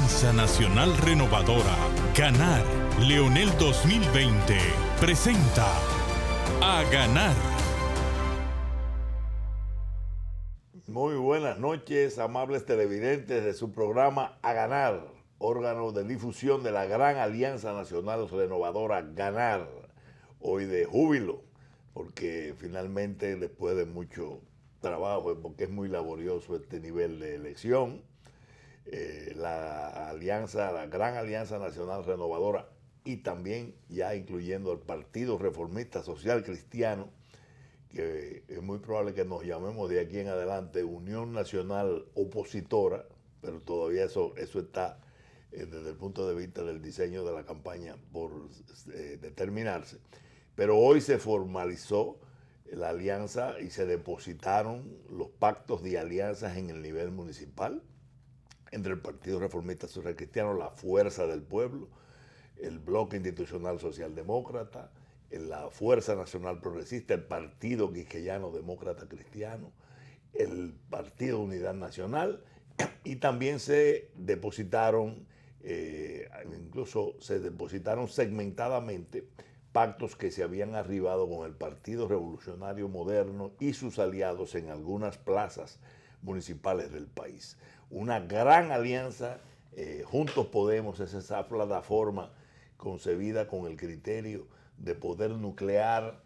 Alianza Nacional Renovadora, Ganar, Leonel 2020, presenta A Ganar. Muy buenas noches, amables televidentes de su programa A Ganar, órgano de difusión de la Gran Alianza Nacional Renovadora, Ganar. Hoy de júbilo, porque finalmente, después de mucho trabajo, porque es muy laborioso este nivel de elección, la Gran Alianza Nacional Renovadora, y también ya incluyendo el Partido Reformista Social Cristiano, que es muy probable que nos llamemos de aquí en adelante Unión Nacional Opositora, pero todavía eso está desde el punto de vista del diseño de la campaña por determinarse. Pero hoy se formalizó la alianza y se depositaron los pactos de alianzas en el nivel municipal entre el Partido Reformista Social Cristiano, la Fuerza del Pueblo, el Bloque Institucional Socialdemócrata, la Fuerza Nacional Progresista, el Partido Quisqueyano Demócrata Cristiano, el Partido Unidad Nacional, y también se depositaron, incluso se depositaron segmentadamente pactos que se habían arribado con el Partido Revolucionario Moderno y sus aliados en algunas plazas municipales del país. Una gran alianza, Juntos Podemos, es esa plataforma concebida con el criterio de poder nuclear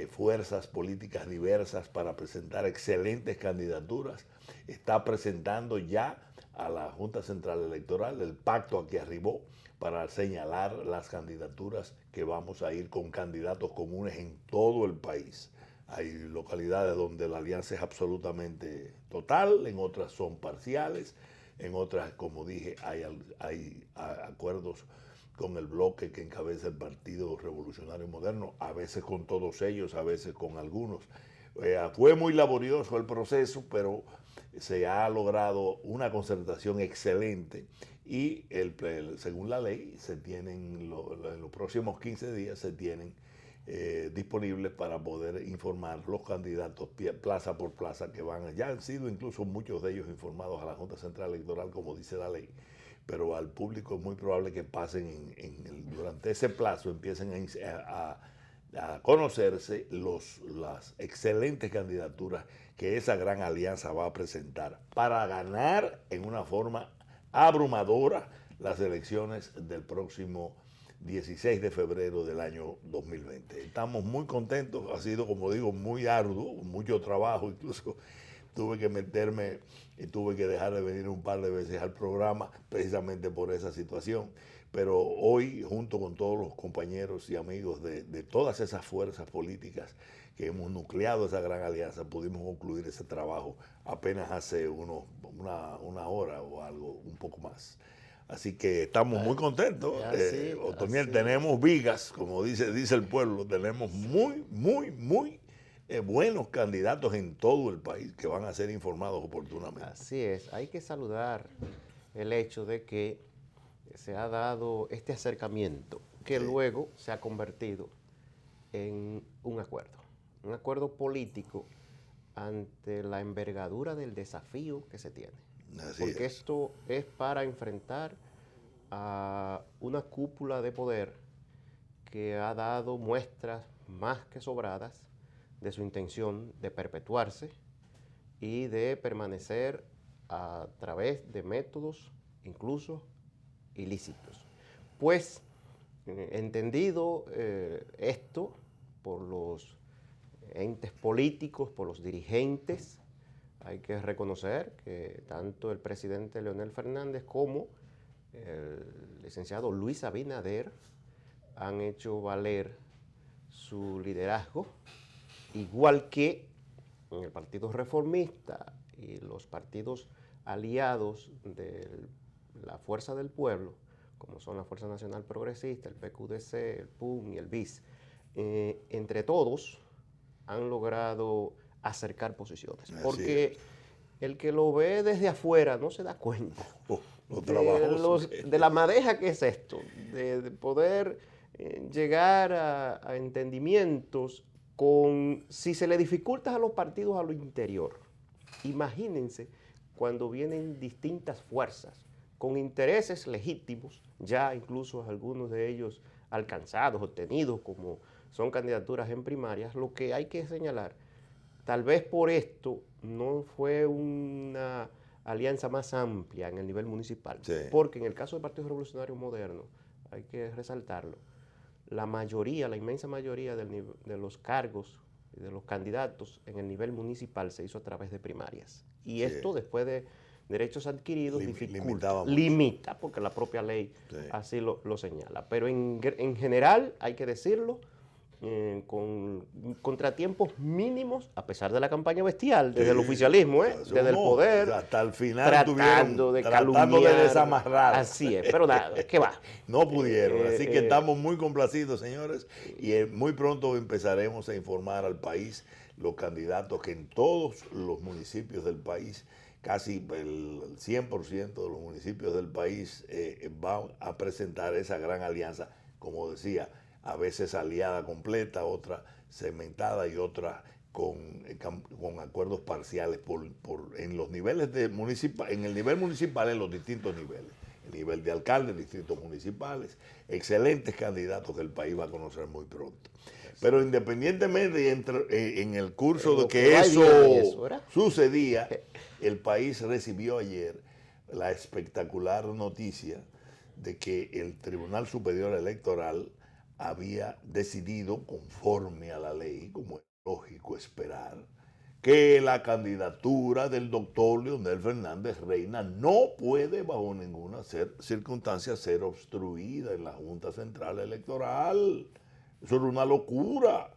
fuerzas políticas diversas para presentar excelentes candidaturas. Está presentando ya a la Junta Central Electoral el pacto a que arribó para señalar las candidaturas que vamos a ir con candidatos comunes en todo el país. Hay localidades donde la alianza es absolutamente total, en otras son parciales, en otras, como dije, hay acuerdos con el bloque que encabeza el Partido Revolucionario Moderno, a veces con todos ellos, a veces con algunos. Fue muy laborioso el proceso, pero se ha logrado una concertación excelente y según la ley se tienen, en los próximos 15 días se tienen disponibles para poder informar los candidatos plaza por plaza que van. Ya han sido incluso muchos de ellos informados a la Junta Central Electoral, como dice la ley, pero al público es muy probable que pasen durante ese plazo, empiecen a conocerse las excelentes candidaturas que esa gran alianza va a presentar para ganar en una forma abrumadora las elecciones del próximo 16 de febrero del año 2020. Estamos muy contentos, ha sido, como digo, muy arduo, mucho trabajo, incluso tuve que meterme y tuve que dejar de venir un par de veces al programa precisamente por esa situación. Pero hoy, junto con todos los compañeros y amigos de todas esas fuerzas políticas que hemos nucleado esa gran alianza, pudimos concluir ese trabajo apenas hace una hora o algo, un poco más. Así que estamos muy contentos. Otoniel, tenemos vigas, como dice el pueblo, tenemos muy buenos candidatos en todo el país que van a ser informados oportunamente. Así es, hay que saludar el hecho de que se ha dado este acercamiento que luego se ha convertido en un acuerdo político ante la envergadura del desafío que se tiene. Porque esto es para enfrentar a una cúpula de poder que ha dado muestras más que sobradas de su intención de perpetuarse y de permanecer a través de métodos incluso ilícitos. Pues, entendido esto por los entes políticos, por los dirigentes, hay que reconocer que tanto el presidente Leonel Fernández como el licenciado Luis Abinader han hecho valer su liderazgo, igual que en el Partido Reformista y los partidos aliados de la Fuerza del Pueblo, como son la Fuerza Nacional Progresista, el PQDC, el PUM y el BIS, entre todos han logrado acercar posiciones. Porque el que lo ve desde afuera no se da cuenta de la madeja que es esto, de poder llegar a entendimientos si se le dificulta a los partidos a lo interior. Imagínense cuando vienen distintas fuerzas con intereses legítimos, ya incluso algunos de ellos alcanzados, obtenidos, como son candidaturas en primarias. Lo que hay que señalar, tal vez por esto no fue una alianza más amplia en el nivel municipal, Sí. porque en el caso del Partido Revolucionario Moderno, hay que resaltarlo, la mayoría, la inmensa mayoría de los cargos y de los candidatos en el nivel municipal se hizo a través de primarias. Y Sí. esto, después de derechos adquiridos, Limitaba mucho. limita, porque la propia ley Sí. así lo señala. Pero en general, hay que decirlo, con contratiempos mínimos, a pesar de la campaña bestial, desde el oficialismo, O sea, desde el poder, o sea, hasta el final tratando de tratando calumniar, de desamarrar. Así es, pero nada, ¿qué va? No pudieron, así que estamos muy complacidos, señores, y muy pronto empezaremos a informar al país los candidatos que en todos los municipios del país, casi el 100% de los municipios del país van a presentar esa gran alianza, como decía, a veces aliada completa, otra segmentada y otra con acuerdos parciales en los niveles en el nivel municipal, en los distintos niveles. El nivel de alcalde, distritos municipales, excelentes candidatos que el país va a conocer muy pronto. Pero independientemente en el curso de que eso sucedía, el país recibió ayer la espectacular noticia de que el Tribunal Superior Electoral había decidido, conforme a la ley, como es lógico esperar, que la candidatura del doctor Leonel Fernández Reina no puede bajo ninguna circunstancia ser obstruida en la Junta Central Electoral. Eso era una locura.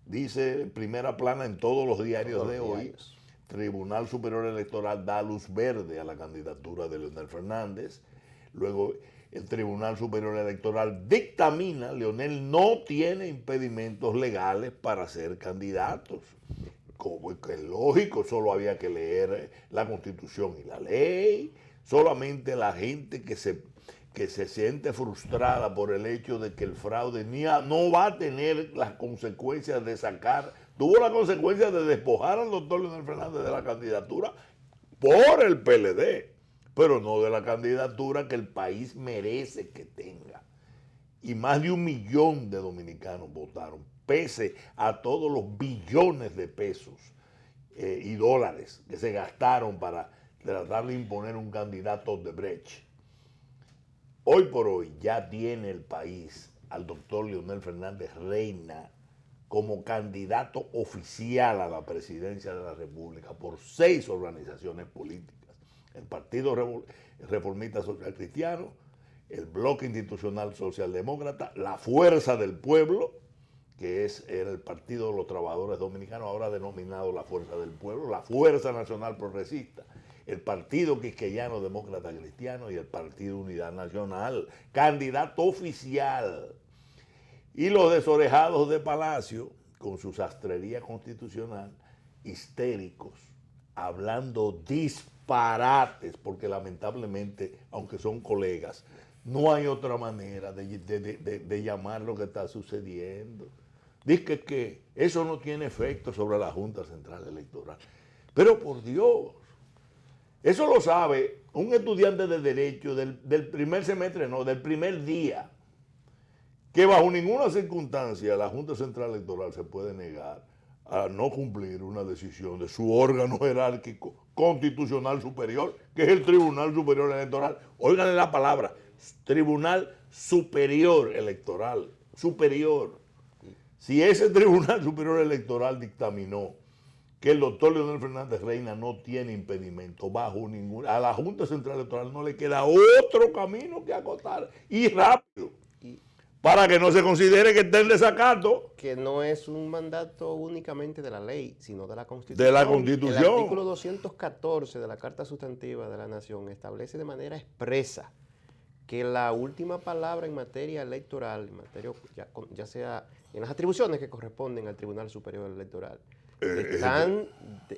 Dice primera plana en todos los diarios de hoy. Tribunal Superior Electoral da luz verde a la candidatura de Leonel Fernández. Luego el Tribunal Superior Electoral dictamina: Leonel no tiene impedimentos legales para ser candidatos. Como es lógico, solo había que leer la Constitución y la ley. Solamente la gente que se siente frustrada por el hecho de que el fraude no va a tener las consecuencias de tuvo la consecuencia de despojar al doctor Leonel Fernández de la candidatura por el PLD, pero no de la candidatura que el país merece que tenga. Y más de 1 millón de dominicanos votaron, pese a todos los billones de pesos y dólares que se gastaron para tratar de imponer un candidato Odebrecht. Hoy por hoy ya tiene el país al doctor Leonel Fernández Reina como candidato oficial a la presidencia de la República por 6 organizaciones políticas: el Partido Reformista Social Cristiano, el Bloque Institucional Socialdemócrata, la Fuerza del Pueblo, que era el Partido de los Trabajadores Dominicanos, ahora denominado la Fuerza del Pueblo, la Fuerza Nacional Progresista, el Partido Quisqueyano Demócrata Cristiano y el Partido Unidad Nacional, candidato oficial. Y los desorejados de Palacio, con su sastrería constitucional, histéricos, hablando disparates, porque lamentablemente, aunque son colegas, no hay otra manera de llamar lo que está sucediendo. Dice que eso no tiene efecto sobre la Junta Central Electoral. Pero por Dios, eso lo sabe un estudiante de Derecho del primer semestre, no, del primer día, que bajo ninguna circunstancia la Junta Central Electoral se puede negar a no cumplir una decisión de su órgano jerárquico constitucional superior, que es el Tribunal Superior Electoral. Óiganle la palabra, Tribunal Superior Electoral, superior. Si ese Tribunal Superior Electoral dictaminó que el doctor Leonel Fernández Reina no tiene impedimento bajo a la Junta Central Electoral no le queda otro camino que acotar, y rápido, para que no se considere que está en desacato. Que no es un mandato únicamente de la ley, sino de la Constitución. De la Constitución. El artículo 214 de la Carta Sustantiva de la Nación establece de manera expresa que la última palabra en materia electoral, ya sea en las atribuciones que corresponden al Tribunal Superior Electoral,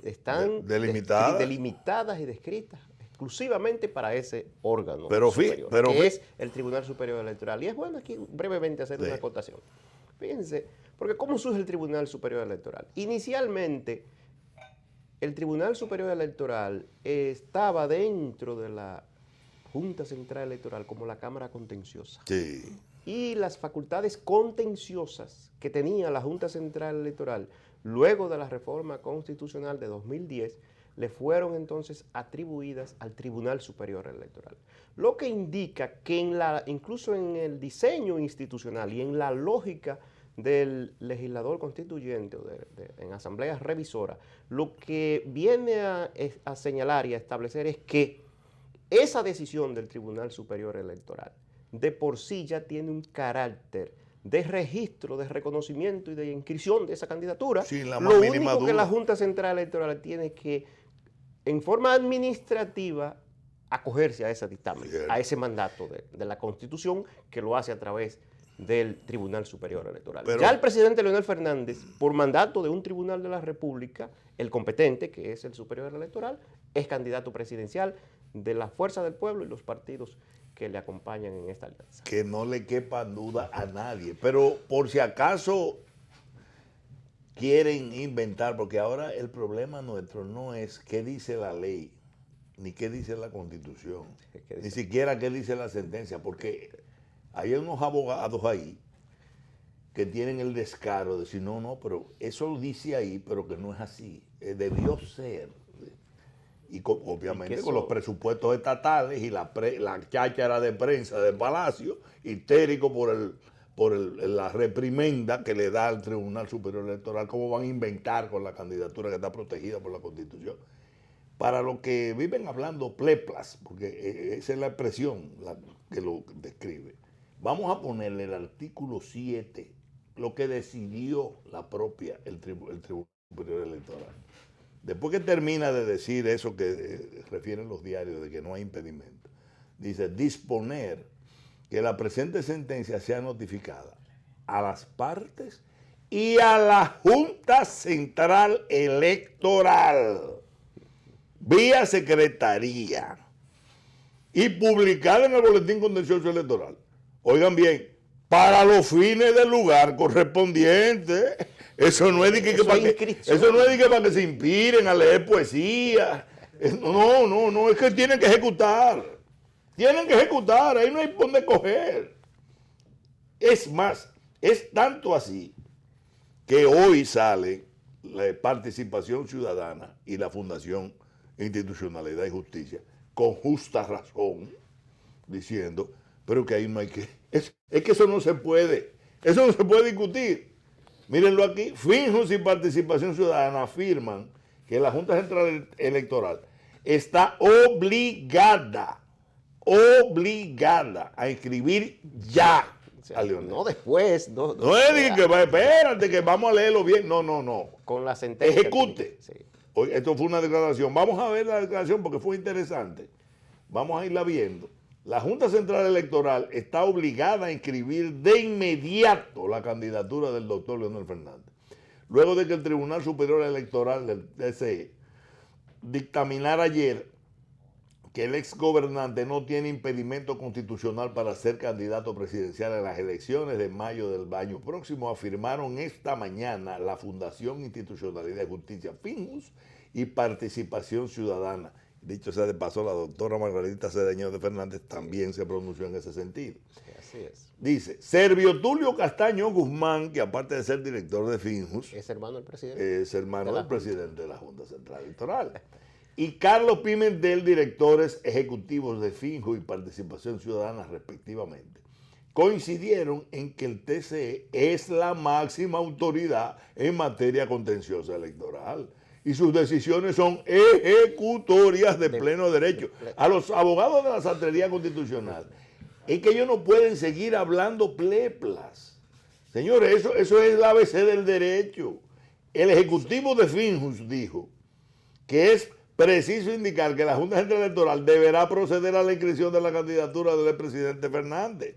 están delimitadas y descritas exclusivamente para ese órgano superior, que es el Tribunal Superior Electoral. Y es bueno aquí brevemente hacer una acotación. Fíjense, porque ¿cómo surge el Tribunal Superior Electoral? Inicialmente, el Tribunal Superior Electoral estaba dentro de la Junta Central Electoral como la Cámara Contenciosa. Sí. Y las facultades contenciosas que tenía la Junta Central Electoral luego de la reforma constitucional de 2010 le fueron entonces atribuidas al Tribunal Superior Electoral. Lo que indica que incluso en el diseño institucional y en la lógica del legislador constituyente o en asambleas revisoras, lo que viene a señalar y a establecer es que esa decisión del Tribunal Superior Electoral de por sí ya tiene un carácter de registro, de reconocimiento y de inscripción de esa candidatura. Sin la Lo más mínima único que duda. la Junta Central Electoral tiene que, en forma administrativa, acogerse a ese dictamen, Cierto. a ese mandato de la Constitución, que lo hace a través del Tribunal Superior Electoral. Pero, ya el presidente Leonel Fernández, por mandato de un tribunal de la República, el competente, que es el Superior Electoral, es candidato presidencial de la Fuerza del Pueblo y los partidos que le acompañan en esta alianza. que no le quepa duda a nadie. Pero por si acaso quieren inventar, porque ahora el problema nuestro no es qué dice la ley, ni qué dice la Constitución, ni siquiera qué dice la sentencia, porque hay unos abogados ahí que tienen el descaro de decir, no, pero eso lo dice ahí, pero que no es así. Debió ser. Y obviamente con los presupuestos estatales y la cháchara de prensa del Palacio, histérico por la reprimenda que le da al Tribunal Superior Electoral, cómo van a inventar con la candidatura que está protegida por la Constitución. Para los que viven hablando pleplas, porque esa es la expresión que lo describe, vamos a ponerle el artículo 7, lo que decidió el Tribunal Superior Electoral. Después que termina de decir eso que refieren los diarios de que no hay impedimento, dice disponer que la presente sentencia sea notificada a las partes y a la Junta Central Electoral vía secretaría y publicada en el Boletín Contencioso Electoral. Oigan bien, para los fines del lugar correspondiente. Eso no es de que para que se inspiren a leer poesía. No, es que tienen que ejecutar. Tienen que ejecutar, ahí no hay por dónde coger. Es más, es tanto así que hoy sale la Participación Ciudadana y la Fundación Institucionalidad y Justicia, con justa razón, diciendo, pero que ahí no hay que... Es que eso no se puede discutir. Mírenlo aquí, Finjus y Participación Ciudadana afirman que la Junta Central Electoral está obligada a inscribir ya a Leonel. No después. No es que espérate, que vamos a leerlo bien. No. Con la sentencia. Ejecute. Sí. Hoy, esto fue una declaración. Vamos a ver la declaración porque fue interesante. Vamos a irla viendo. La Junta Central Electoral está obligada a inscribir de inmediato la candidatura del doctor Leonel Fernández, luego de que el Tribunal Superior Electoral del TCE dictaminara ayer que el exgobernante no tiene impedimento constitucional para ser candidato presidencial en las elecciones de mayo del año próximo, afirmaron esta mañana la Fundación Institucionalidad y Justicia, Finjus, y Participación Ciudadana. Dicho sea de paso, la doctora Margarita Cedeño de Fernández también se pronunció en ese sentido. Sí, así es. Dice, Servio Tulio Castaño Guzmán, que aparte de ser director de Finjus, es hermano del presidente. Es hermano del presidente de la Junta Central Electoral. Y Carlos Pimentel, directores ejecutivos de Finjus y Participación Ciudadana, respectivamente, coincidieron en que el TCE es la máxima autoridad en materia contenciosa electoral y sus decisiones son ejecutorias de pleno derecho. A los abogados de la Sastrería Constitucional es que ellos no pueden seguir hablando pleplas. Señores, eso es la ABC del derecho. El ejecutivo de Finjus dijo que es preciso indicar que la Junta Central Electoral deberá proceder a la inscripción de la candidatura del presidente Fernández.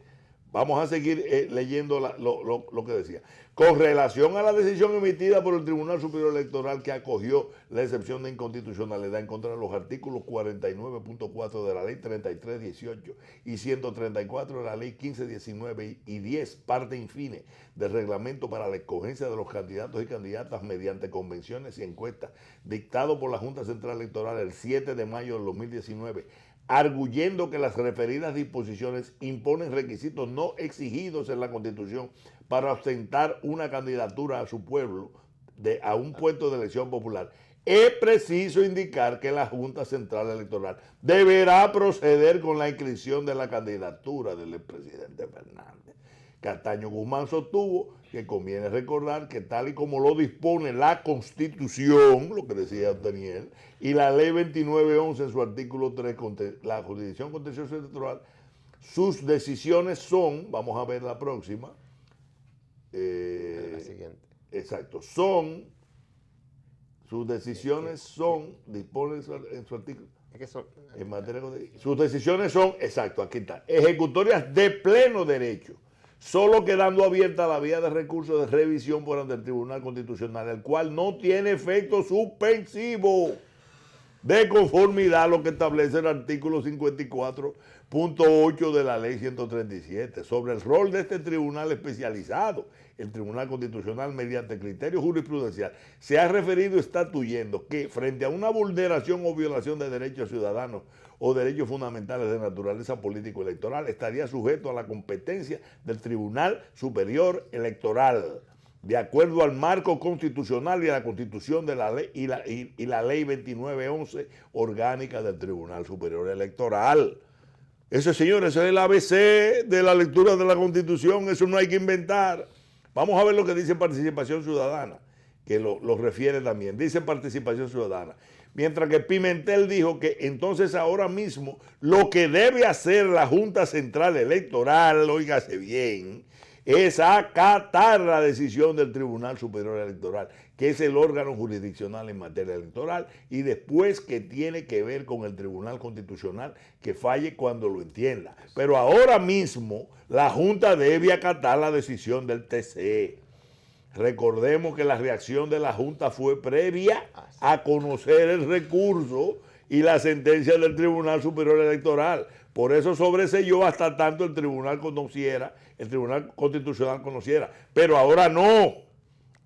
Vamos a seguir leyendo lo que decía. Con relación a la decisión emitida por el Tribunal Superior Electoral que acogió la excepción de inconstitucionalidad en contra de los artículos 49.4 de la Ley 3318 y 134 de la Ley 1519 y 10, parte infine del reglamento para la escogencia de los candidatos y candidatas mediante convenciones y encuestas, dictado por la Junta Central Electoral el 7 de mayo del 2019, arguyendo que las referidas disposiciones imponen requisitos no exigidos en la Constitución para ostentar una candidatura a su pueblo a un puesto de elección popular, es preciso indicar que la Junta Central Electoral deberá proceder con la inscripción de la candidatura del expresidente Fernández. Castaño Guzmán sostuvo que conviene recordar que tal y como lo dispone la Constitución, lo que decía Daniel, y la Ley 2911 en su artículo 3, la jurisdicción contencioso electoral, sus decisiones son, vamos a ver la próxima, La siguiente. exacto, sus decisiones son, dispone en su artículo, Es que son, en materia de, sus decisiones son, exacto, aquí está, ejecutorias de pleno derecho, solo quedando abierta la vía de recurso de revisión por ante el Tribunal Constitucional, el cual no tiene efecto suspensivo de conformidad a lo que establece el artículo 54.8 de la ley 137 sobre el rol de este tribunal especializado. El Tribunal Constitucional, mediante criterio jurisprudencial, se ha referido estatuyendo que frente a una vulneración o violación de derechos ciudadanos o derechos fundamentales de naturaleza político-electoral, estaría sujeto a la competencia del Tribunal Superior Electoral, de acuerdo al marco constitucional y a la Constitución de la ley y la Ley 2911 orgánica del Tribunal Superior Electoral. Eso, señores, eso es el ABC de la lectura de la Constitución, eso no hay que inventar. Vamos a ver lo que dice Participación Ciudadana, que lo refiere también. Dice Participación Ciudadana. Mientras que Pimentel dijo que entonces ahora mismo lo que debe hacer la Junta Central Electoral, óigase bien, es acatar la decisión del Tribunal Superior Electoral, que es el órgano jurisdiccional en materia electoral, y después que tiene que ver con el Tribunal Constitucional, que falle cuando lo entienda. Pero ahora mismo la Junta debe acatar la decisión del TCE. Recordemos que la reacción de la Junta fue previa a conocer el recurso y la sentencia del Tribunal Superior Electoral. Por eso sobreseyó hasta tanto el Tribunal Constitucional conociera. Pero ahora no.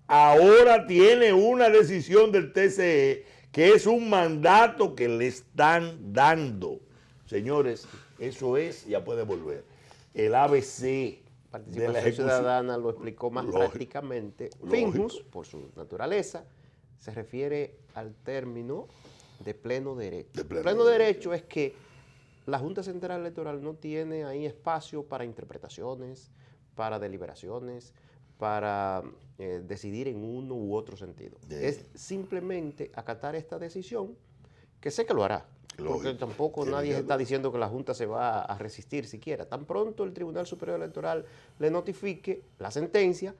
Ahora tiene una decisión del TCE que es un mandato que le están dando. Señores, eso es, ya puede volver, el ABC. Participación Ciudadana lo explicó más prácticamente. Finjus, por su naturaleza, se refiere al término de pleno derecho. Pleno derecho es que la Junta Central Electoral no tiene ahí espacio para interpretaciones, para deliberaciones, para decidir en uno u otro sentido. Es simplemente acatar esta decisión, que sé que lo hará. Porque tampoco nadie está diciendo que la Junta se va a resistir siquiera. Tan pronto el Tribunal Superior Electoral le notifique la sentencia,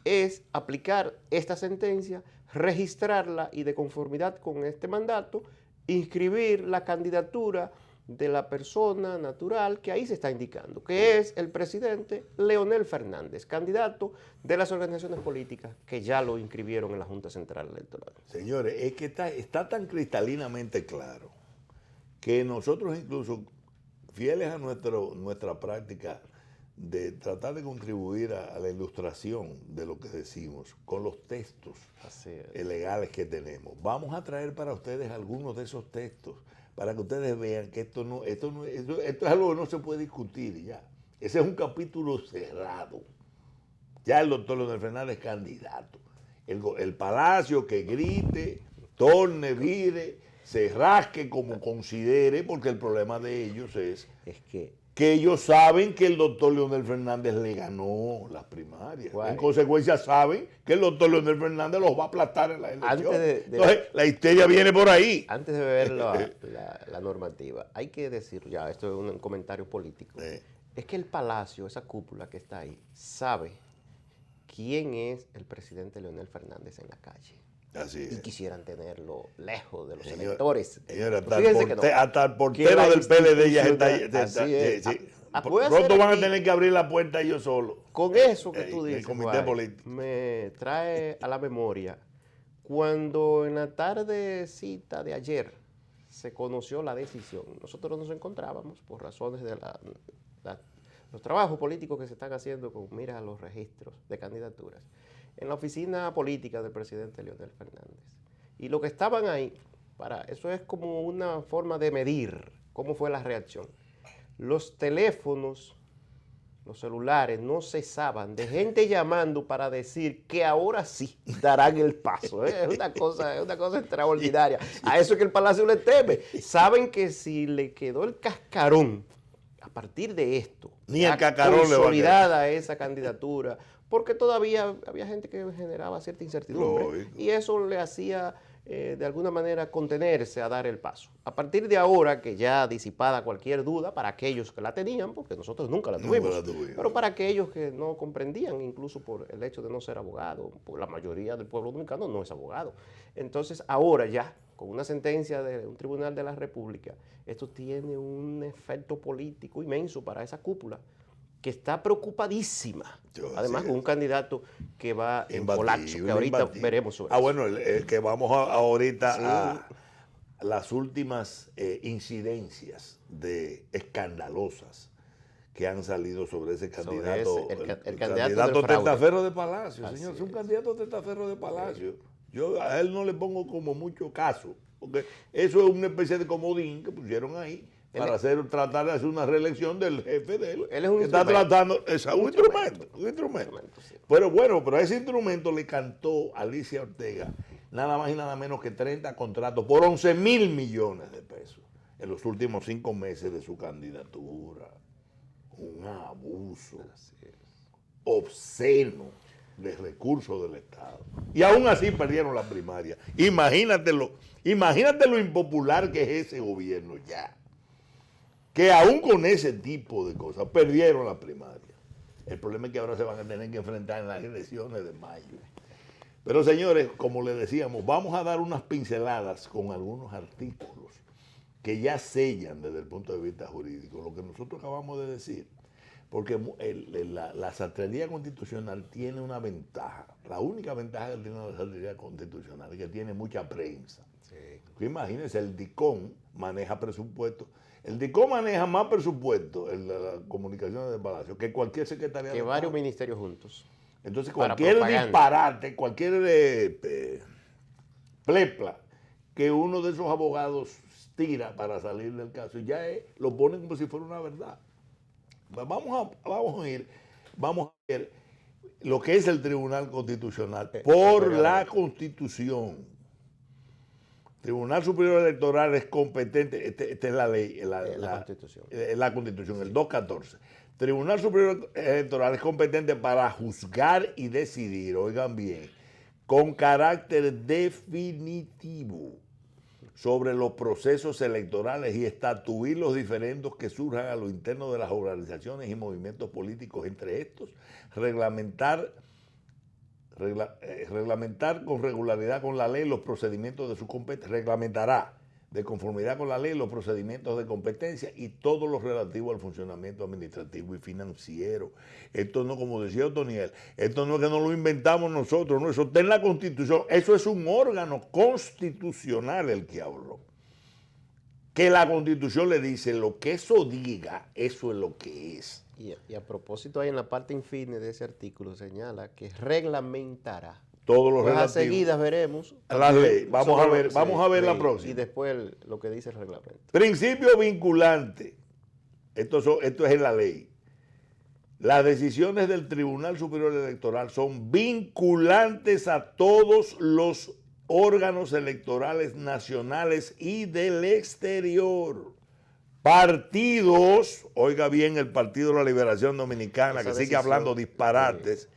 es aplicar esta sentencia, registrarla y de conformidad con este mandato, inscribir la candidatura de la persona natural que ahí se está indicando, que es el presidente Leonel Fernández, candidato de las organizaciones políticas que ya lo inscribieron en la Junta Central Electoral. Señores, es que está tan cristalinamente claro que nosotros incluso, fieles a nuestra práctica de tratar de contribuir a la ilustración de lo que decimos con los textos legales que tenemos, vamos a traer para ustedes algunos de esos textos para que ustedes vean que esto es algo que no se puede discutir ya. Ese es un capítulo cerrado. Ya el doctor Leonel Fernández es candidato. El Palacio que grite, torne, vire, se rasque como considere, porque el problema de ellos es que ellos saben que el doctor Leonel Fernández le ganó las primarias. En consecuencia saben que el doctor Leonel Fernández los va a aplastar en las elecciones. Entonces la histeria viene por ahí. Antes de ver la normativa, hay que decir, ya esto es un comentario político, es que el Palacio, esa cúpula que está ahí, sabe quién es el presidente Leonel Fernández en la calle. Así es. Y quisieran tenerlo lejos de los electores. Señora, hasta el portero del PLD ya está. Pronto van a tener que abrir la puerta ellos solos. Con eso que tú dices, el comité político, me trae a la memoria cuando en la tardecita de ayer se conoció la decisión. Nosotros nos encontrábamos por razones de los trabajos políticos que se están haciendo con miras a los registros de candidaturas en la oficina política del presidente Leonel Fernández. Y lo que estaban ahí, eso es como una forma de medir ¿Cómo fue la reacción? Los teléfonos, los celulares no cesaban de gente llamando para decir que ahora sí darán el paso. Es una cosa extraordinaria. A eso es que el Palacio le teme. Saben que si le quedó el cascarón a partir de esto, ni el cascarón consolidada esa candidatura, porque todavía había gente que generaba cierta incertidumbre. Lógico. Y eso le hacía de alguna manera contenerse a dar el paso. A partir de ahora, que ya disipada cualquier duda para aquellos que la tenían, porque nosotros nunca la tuvimos, pero para aquellos que no comprendían, incluso por el hecho de no ser abogado, porque la mayoría del pueblo dominicano no es abogado. Entonces, ahora ya, con una sentencia de un tribunal de la República, esto tiene un efecto político inmenso para esa cúpula, que está preocupadísima. Además, con un candidato que va en colapso, que ahorita veremos sobre eso. Bueno, que vamos ahorita a las últimas incidencias escandalosas que han salido sobre ese candidato. El candidato testaferro de Palacio, Así señor. Es un candidato testaferro de Palacio. Yo a él no le pongo como mucho caso, porque eso es una especie de comodín que pusieron ahí para tratar de hacer una reelección del jefe de él. Él es un está tratando, es un instrumento. Sí. Pero bueno, pero a ese instrumento le cantó Alicia Ortega nada más y nada menos que 30 contratos por 11,000 millones de pesos en los últimos 5 meses de su candidatura. Un abuso obsceno de recursos del Estado. Y aún así perdieron la primaria. Imagínate lo impopular que es ese gobierno ya. Que aún con ese tipo de cosas perdieron la primaria. El problema es que ahora se van a tener que enfrentar en las elecciones de mayo. Pero señores, como les decíamos, vamos a dar unas pinceladas con algunos artículos que ya sellan desde el punto de vista jurídico lo que nosotros acabamos de decir. Porque la sastrería constitucional tiene una ventaja. La única ventaja que tiene la sastrería constitucional es que tiene mucha prensa. Sí. Imagínense, el DICOM maneja presupuesto. El DICOM maneja más presupuesto en las comunicaciones de Palacio que cualquier secretaría de Estado. Que varios ministerios juntos. Entonces, cualquier disparate, cualquier plepla que uno de esos abogados tira para salir del caso, ya lo ponen como si fuera una verdad. Vamos a ver lo que es el Tribunal Constitucional por la Constitución. Tribunal Superior Electoral es competente, esta es la ley, la Constitución, el 214. Tribunal Superior Electoral es competente para juzgar y decidir, oigan bien, con carácter definitivo sobre los procesos electorales y estatuir los diferendos que surjan a lo interno de las organizaciones y movimientos políticos, entre estos, reglamentar con regularidad con la ley los procedimientos de su competencia, reglamentará de conformidad con la ley los procedimientos de competencia y todo lo relativo al funcionamiento administrativo y financiero. Esto no, como decía Otoniel, esto no es que no lo inventamos nosotros, no, eso está en la Constitución, eso es un órgano constitucional el que habló. Que la Constitución le dice lo que eso diga, eso es lo que es. Y a propósito, ahí en la parte infine de ese artículo señala que reglamentará. Todos los relativos. A seguidas veremos. La ley. Vamos a ver la próxima. Y después lo que dice el reglamento. Principio vinculante. Esto es en la ley. Las decisiones del Tribunal Superior Electoral son vinculantes a todos los órganos electorales nacionales y del exterior. Partidos, oiga bien, el Partido de la Liberación Dominicana, que sigue hablando disparates,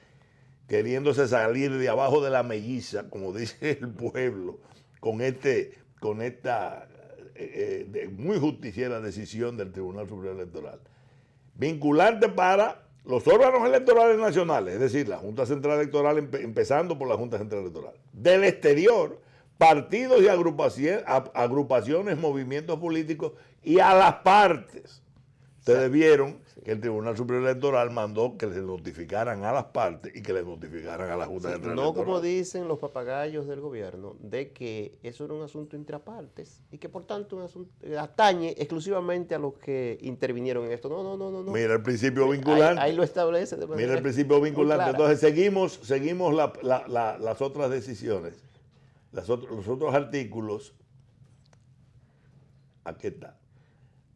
queriéndose salir de abajo de la melliza, como dice el pueblo, con esta muy justiciera decisión del Tribunal Superior Electoral. Vinculante para los órganos electorales nacionales, es decir, la Junta Central Electoral, empezando por la Junta Central Electoral. Del exterior, partidos y agrupaciones, movimientos políticos y a las partes. Ustedes vieron que el Tribunal Superior Electoral mandó que les notificaran a las partes y que les notificaran a la Junta Central Electoral. No como dicen los papagayos del gobierno, de que eso era un asunto intrapartes y que por tanto atañe exclusivamente a los que intervinieron en esto. No. Mira el principio vinculante. Ahí lo establece. De Mira el principio vinculante. Entonces seguimos las otras decisiones, los otros artículos. Aquí está.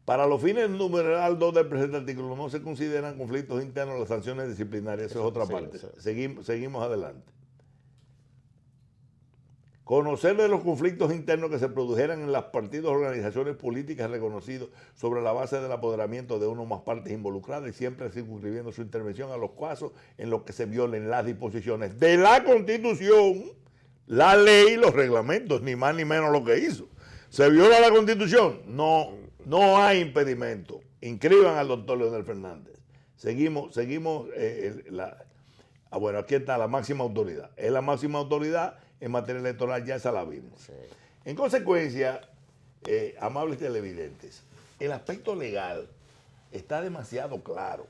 Para los fines del numeral 2 del presente artículo no se consideran conflictos internos las sanciones disciplinarias. Eso es otra parte. Seguimos adelante. Conocer de los conflictos internos que se produjeran en los partidos o organizaciones políticas reconocidos sobre la base del apoderamiento de una o más partes involucradas y siempre circunscribiendo su intervención a los casos en los que se violen las disposiciones de la Constitución, la ley y los reglamentos, ni más ni menos lo que hizo. ¿Se viola la Constitución? No hay impedimento. Inscriban al doctor Leonel Fernández. Seguimos. Bueno, aquí está la máxima autoridad. Es la máxima autoridad en materia electoral, ya esa la vimos. Sí. En consecuencia, amables televidentes, el aspecto legal está demasiado claro.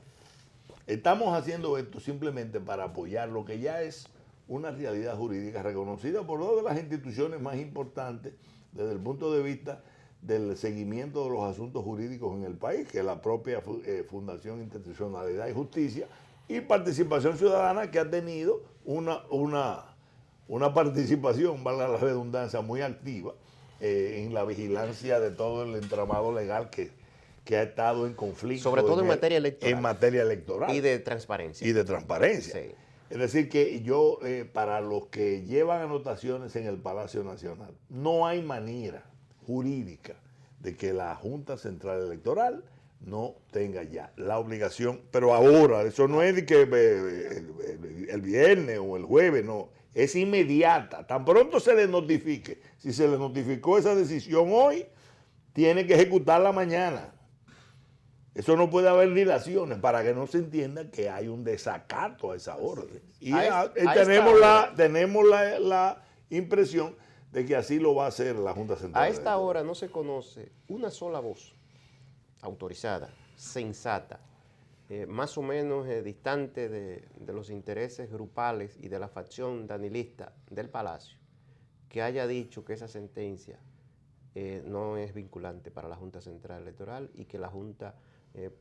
Estamos haciendo esto simplemente para apoyar lo que ya es una realidad jurídica reconocida por una de las instituciones más importantes desde el punto de vista del seguimiento de los asuntos jurídicos en el país, que es la propia Fundación Institucionalidad y Justicia y Participación Ciudadana, que ha tenido una participación, valga la redundancia, muy activa en la vigilancia de todo el entramado legal que ha estado en conflicto. Sobre todo en materia electoral. En materia electoral. Y de transparencia. Y de transparencia. Sí. Es decir, que yo, para los que llevan anotaciones en el Palacio Nacional, no hay manera jurídica de que la Junta Central Electoral no tenga ya la obligación, pero ahora, eso no es de que el viernes o el jueves, no, es inmediata, tan pronto se le notifique. Si se le notificó esa decisión hoy, tiene que ejecutarla mañana. Eso no puede haber dilaciones para que no se entienda que hay un desacato a esa orden. Y tenemos la impresión de que así lo va a hacer la Junta Central. A esta hora no se conoce una sola voz autorizada, sensata, más o menos distante de los intereses grupales y de la facción danilista del Palacio, que haya dicho que esa sentencia no es vinculante para la Junta Central Electoral y que la Junta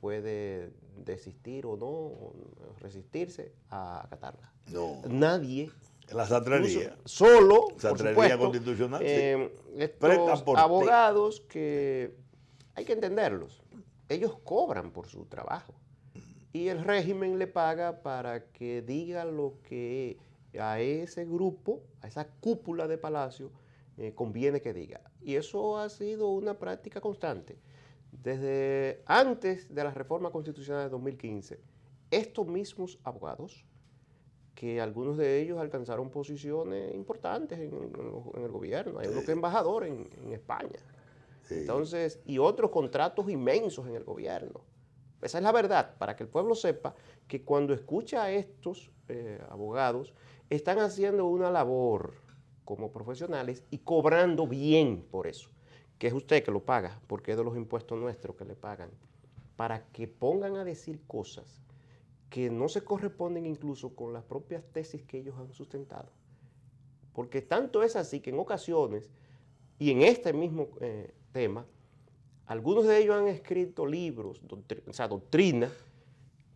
puede desistir o no, o resistirse a acatarla. No. Nadie. La satrería. Solo, satrería por supuesto, constitucional, sí. Estos abogados que hay que entenderlos. Ellos cobran por su trabajo y el régimen le paga para que diga lo que a ese grupo, a esa cúpula de Palacio, conviene que diga. Y eso ha sido una práctica constante. Desde antes de la reforma constitucional de 2015, estos mismos abogados, que algunos de ellos alcanzaron posiciones importantes en el gobierno, hay uno que es embajador en España, entonces, y otros contratos inmensos en el gobierno. Esa es la verdad, para que el pueblo sepa que cuando escucha a estos abogados, están haciendo una labor como profesionales y cobrando bien por eso, que es usted que lo paga, porque es de los impuestos nuestros que le pagan, para que pongan a decir cosas que no se corresponden incluso con las propias tesis que ellos han sustentado. Porque tanto es así que en ocasiones, y en este mismo tema, algunos de ellos han escrito libros, doctrinas,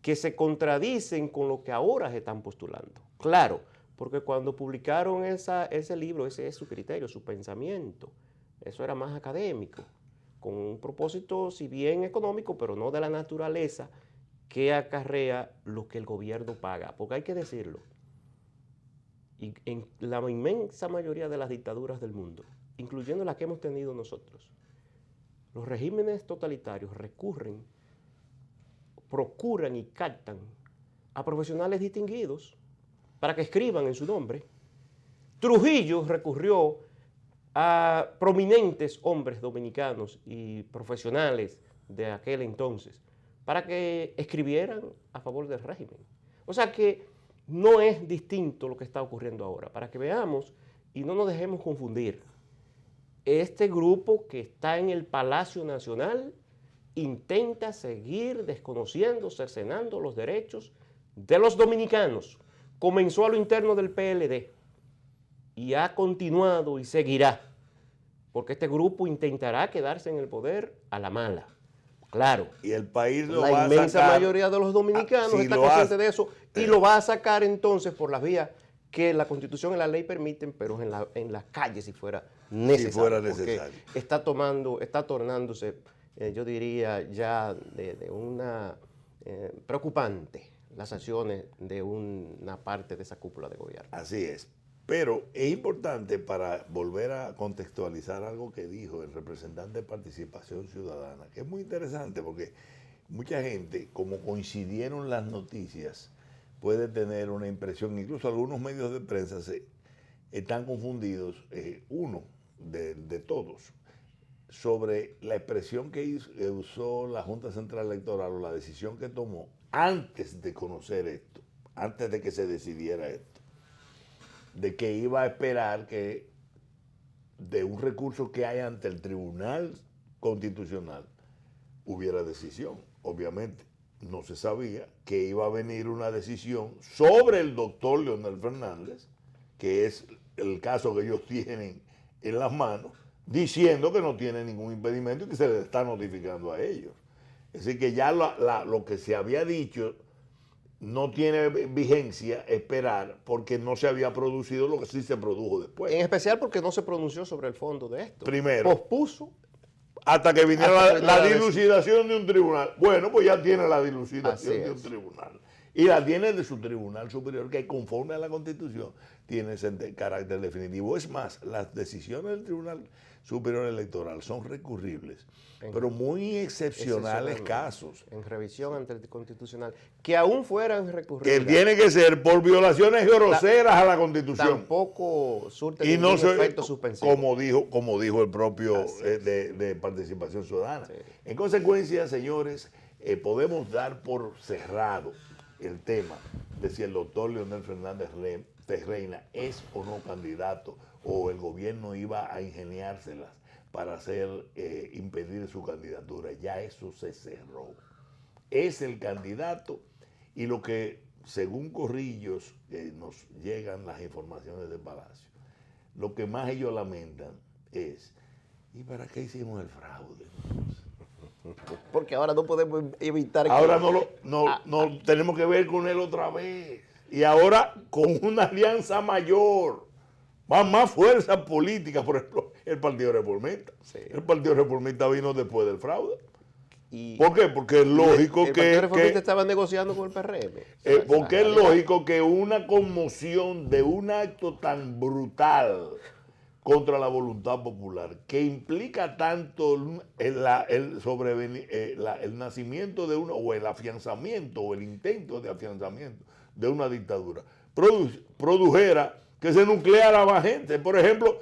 que se contradicen con lo que ahora se están postulando. Claro, porque cuando publicaron ese libro, ese es su criterio, su pensamiento, eso era más académico, con un propósito, si bien económico, pero no de la naturaleza que acarrea lo que el gobierno paga. Porque hay que decirlo, y en la inmensa mayoría de las dictaduras del mundo, incluyendo las que hemos tenido nosotros, los regímenes totalitarios procuran y captan a profesionales distinguidos para que escriban en su nombre. Trujillo recurrió a prominentes hombres dominicanos y profesionales de aquel entonces para que escribieran a favor del régimen. O sea que no es distinto lo que está ocurriendo ahora, para que veamos y no nos dejemos confundir. Este grupo que está en el Palacio Nacional intenta seguir desconociendo, cercenando los derechos de los dominicanos. Comenzó a lo interno del PLD y ha continuado y seguirá, porque este grupo intentará quedarse en el poder a la mala. Claro. Y el país lo va a sacar. La inmensa mayoría de los dominicanos está consciente de eso y lo va a sacar entonces por las vías que la Constitución y la ley permiten, pero en las calles si fuera necesario. Si fuera necesario. Está tornándose yo diría ya de una preocupante las acciones de una parte de esa cúpula de gobierno. Así es. Pero es importante para volver a contextualizar algo que dijo el representante de Participación Ciudadana, que es muy interesante porque mucha gente, como coincidieron las noticias, puede tener una impresión, incluso algunos medios de prensa están confundidos, uno de todos, sobre la expresión que usó la Junta Central Electoral o la decisión que tomó antes de conocer esto, antes de que se decidiera esto, de que iba a esperar que de un recurso que hay ante el Tribunal Constitucional hubiera decisión. Obviamente no se sabía que iba a venir una decisión sobre el doctor Leonel Fernández, que es el caso que ellos tienen en las manos, diciendo que no tiene ningún impedimento y que se les está notificando a ellos. Es decir, que ya lo que se había dicho no tiene vigencia esperar porque no se había producido lo que sí se produjo después. En especial porque no se pronunció sobre el fondo de esto. Primero. Pospuso. Hasta que viniera la dilucidación de un tribunal. Bueno, pues ya tiene la dilucidación de un tribunal. Y la tiene de su tribunal superior, que conforme a la Constitución tiene ese carácter definitivo. Es más, las decisiones del Tribunal Superior Electoral son recurribles, pero muy excepcionales casos. En revisión ante el Constitucional, que aún fueran recurribles. Que tiene que ser por violaciones groseras a la Constitución. Tampoco surte ningún efecto suspensivo. Como dijo el propio de Participación Ciudadana. Sí. En consecuencia, señores, podemos dar por cerrado el tema de si el doctor Leonel Fernández Reina es o no candidato, o el gobierno iba a ingeniárselas para impedir su candidatura. Ya eso se cerró. Es el candidato, y lo que, según Corrillos, nos llegan las informaciones del Palacio, lo que más ellos lamentan es, ¿y para qué hicimos el fraude? Porque ahora no podemos evitar que... Ahora no tenemos que ver con él otra vez. Y ahora con una alianza mayor, más fuerza política, por ejemplo, el Partido Reformista. Sí. El Partido Reformista vino después del fraude. ¿Por qué? Porque es lógico el Partido Reformista estaba negociando con el PRM. Porque es lógico que una conmoción de un acto tan brutal contra la voluntad popular, que implica tanto el nacimiento de uno, o el afianzamiento, o el intento de afianzamiento de una dictadura, produjera que se nucleara más gente. Por ejemplo,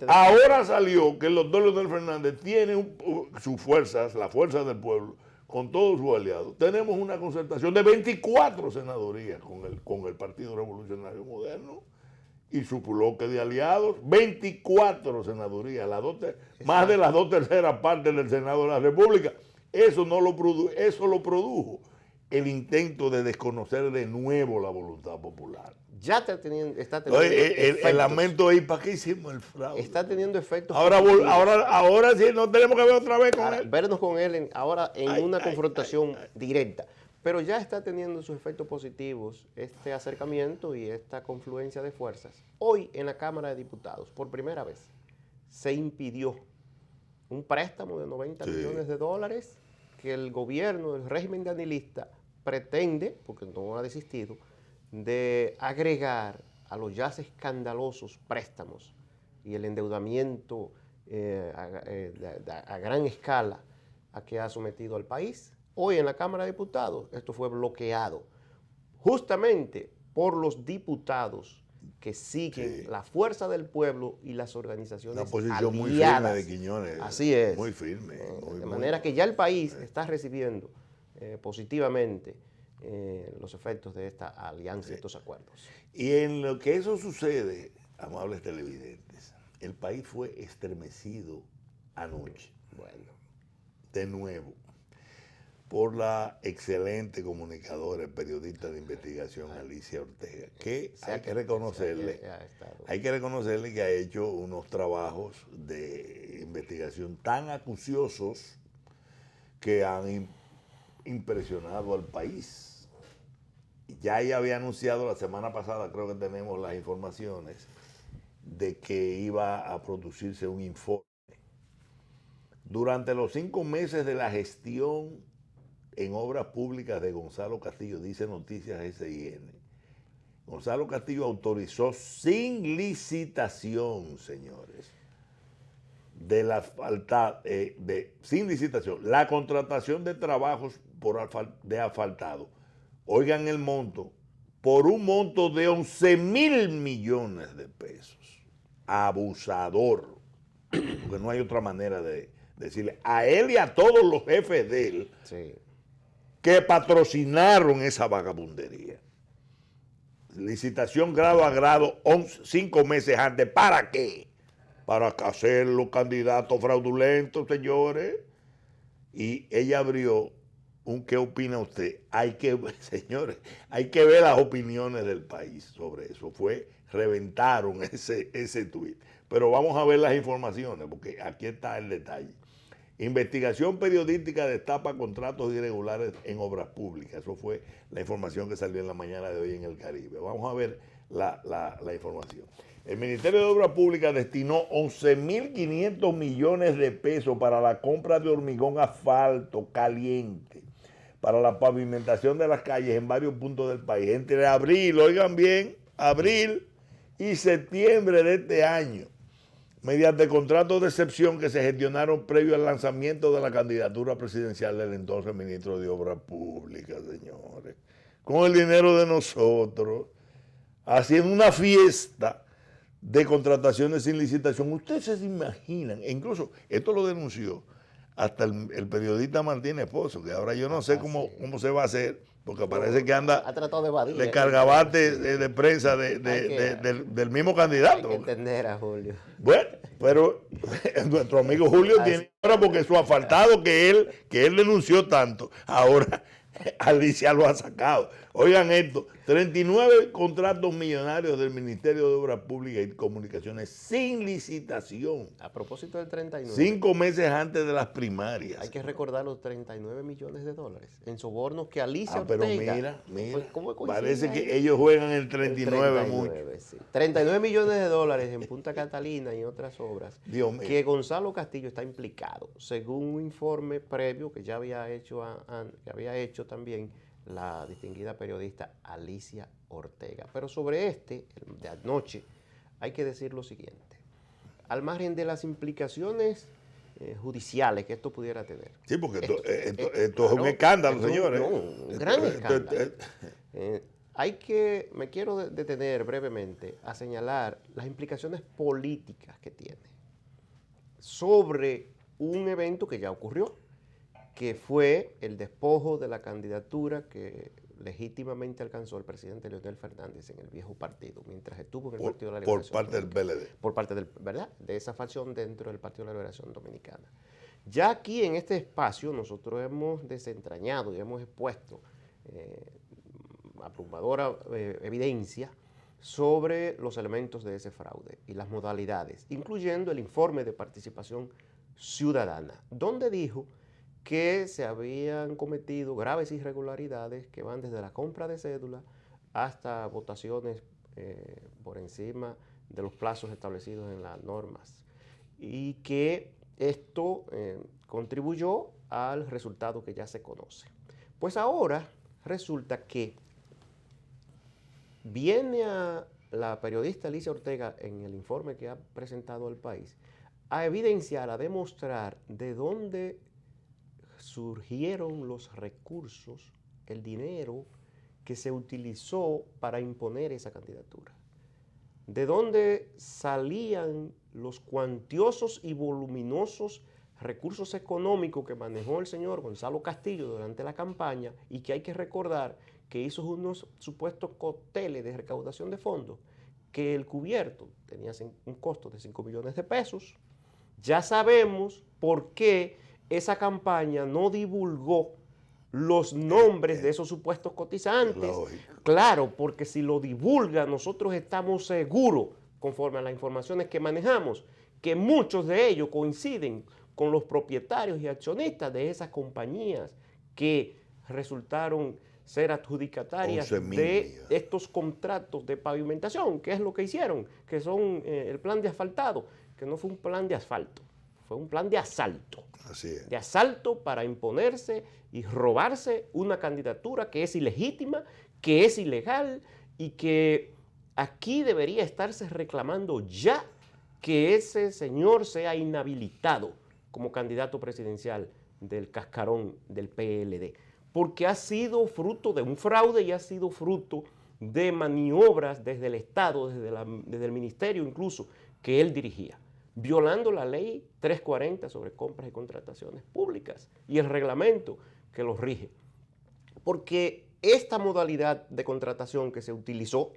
ahora salió que el doctor Leonel Fernández tiene sus fuerzas, las fuerzas del pueblo, con todos sus aliados. Tenemos una concertación de 24 senadorías con el Partido Revolucionario Moderno y su bloque de aliados, 24 senadurías, más de las 2/3 partes del Senado de la República. Eso lo produjo el intento de desconocer de nuevo la voluntad popular. Ya está teniendo el lamento es, ¿para qué hicimos el fraude? Está teniendo efectos. Ahora sí, no tenemos que ver otra vez con él. Vernos con él en una confrontación directa. Pero ya está teniendo sus efectos positivos este acercamiento y esta confluencia de fuerzas. Hoy en la Cámara de Diputados, por primera vez, se impidió un préstamo de 90 millones de dólares que el gobierno, el régimen ganilista, pretende, porque no ha desistido, de agregar a los ya escandalosos préstamos y el endeudamiento a gran escala a que ha sometido al país. Hoy en la Cámara de Diputados esto fue bloqueado justamente por los diputados que siguen la fuerza del pueblo y las organizaciones aliadas. Una posición muy firme de Quiñones. Así es. Muy firme. De manera que ya el país está recibiendo positivamente los efectos de esta alianza y estos acuerdos. Y en lo que eso sucede, amables televidentes, el país fue estremecido anoche. Bueno. De nuevo, por la excelente comunicadora, periodista de investigación Alicia Ortega, que hay que reconocerle que ha hecho unos trabajos de investigación tan acuciosos que han impresionado al país. Ya ella había anunciado la semana pasada, creo que tenemos las informaciones, de que iba a producirse un informe Durante los 5 meses de la gestión en obras públicas de Gonzalo Castillo, dice Noticias SIN, Gonzalo Castillo autorizó sin licitación, señores, sin licitación, la contratación de trabajos de asfaltado. Oigan el monto, por un monto de 11,000 millones de pesos. Abusador, porque no hay otra manera de decirle a él y a todos los jefes de él Sí. que patrocinaron esa vagabundería. Licitación grado a grado 5 meses antes. ¿Para qué? Para hacer los candidatos fraudulentos, señores. Y ella abrió un ¿qué opina usted? Señores, hay que ver las opiniones del país sobre eso. Reventaron ese tuit. Pero vamos a ver las informaciones, porque aquí está el detalle. Investigación periodística destapa contratos irregulares en obras públicas. Eso fue la información que salió en la mañana de hoy en el Caribe. Vamos a ver la información. El Ministerio de Obras Públicas destinó 11,500 millones de pesos para la compra de hormigón asfalto caliente, para la pavimentación de las calles en varios puntos del país. Entre abril, oigan bien, abril y septiembre de este año, mediante contratos de excepción que se gestionaron previo al lanzamiento de la candidatura presidencial del entonces ministro de Obras Públicas, señores, con el dinero de nosotros, haciendo una fiesta de contrataciones sin licitación. Ustedes se imaginan, e incluso esto lo denunció hasta el periodista Martínez Pozo, que ahora yo no sé cómo se va a hacer, porque parece que anda Ha tratado de evadir. de cargabate de prensa del mismo candidato. Hay que entender a Julio. Bueno, pero nuestro amigo Julio tiene ahora, porque su asfaltado que él denunció tanto, ahora Alicia lo ha sacado. Oigan esto, 39 contratos millonarios del Ministerio de Obras Públicas y Comunicaciones sin licitación. A propósito del 39. 5 meses antes de las primarias. Hay que recordar los 39 millones de dólares en sobornos que Alicia pero Ortega. mira, ¿Cómo coincide parece ahí? que ellos juegan el 39 El mucho. sí. 39 millones de dólares en Punta Catalina y otras obras. Dios mío. Que Gonzalo Castillo está implicado, según un informe previo que ya había hecho, también la distinguida periodista Alicia Ortega. Pero sobre el de anoche, hay que decir lo siguiente. Al margen de las implicaciones judiciales que esto pudiera tener. Sí, porque esto es un escándalo, señores. Un gran escándalo. Me quiero detener brevemente a señalar las implicaciones políticas que tiene sobre un evento que ya ocurrió, que fue el despojo de la candidatura que legítimamente alcanzó el presidente Leonel Fernández en el viejo partido, mientras estuvo en el Partido de la Liberación Por parte del PLD. Por parte ¿verdad? De esa facción dentro del Partido de la Liberación Dominicana. Ya aquí en este espacio nosotros hemos desentrañado y hemos expuesto abrumadora evidencia sobre los elementos de ese fraude y las modalidades, incluyendo el informe de participación ciudadana, donde dijo que se habían cometido graves irregularidades que van desde la compra de cédulas hasta votaciones por encima de los plazos establecidos en las normas, y que esto contribuyó al resultado que ya se conoce. Pues ahora resulta que viene a la periodista Alicia Ortega en el informe que ha presentado al país a evidenciar, a demostrar de dónde surgieron los recursos, el dinero que se utilizó para imponer esa candidatura. De dónde salían los cuantiosos y voluminosos recursos económicos que manejó el señor Gonzalo Castillo durante la campaña, y que hay que recordar que hizo unos supuestos cócteles de recaudación de fondos, que el cubierto tenía un costo de 5 millones de pesos. Ya sabemos por qué esa campaña no divulgó los nombres de esos supuestos cotizantes. Claro, porque si lo divulga, nosotros estamos seguros, conforme a las informaciones que manejamos, que muchos de ellos coinciden con los propietarios y accionistas de esas compañías que resultaron ser adjudicatarias de estos contratos de pavimentación, que es lo que hicieron, que son el plan de asfaltado, que no fue un plan de asfalto, fue un plan de asalto. Así es. De asalto para imponerse y robarse una candidatura que es ilegítima, que es ilegal y que aquí debería estarse reclamando ya que ese señor sea inhabilitado como candidato presidencial del cascarón del PLD, porque ha sido fruto de un fraude y ha sido fruto de maniobras desde el Estado, desde el ministerio incluso, que él dirigía, violando la ley 340 sobre compras y contrataciones públicas y el reglamento que los rige. Porque esta modalidad de contratación que se utilizó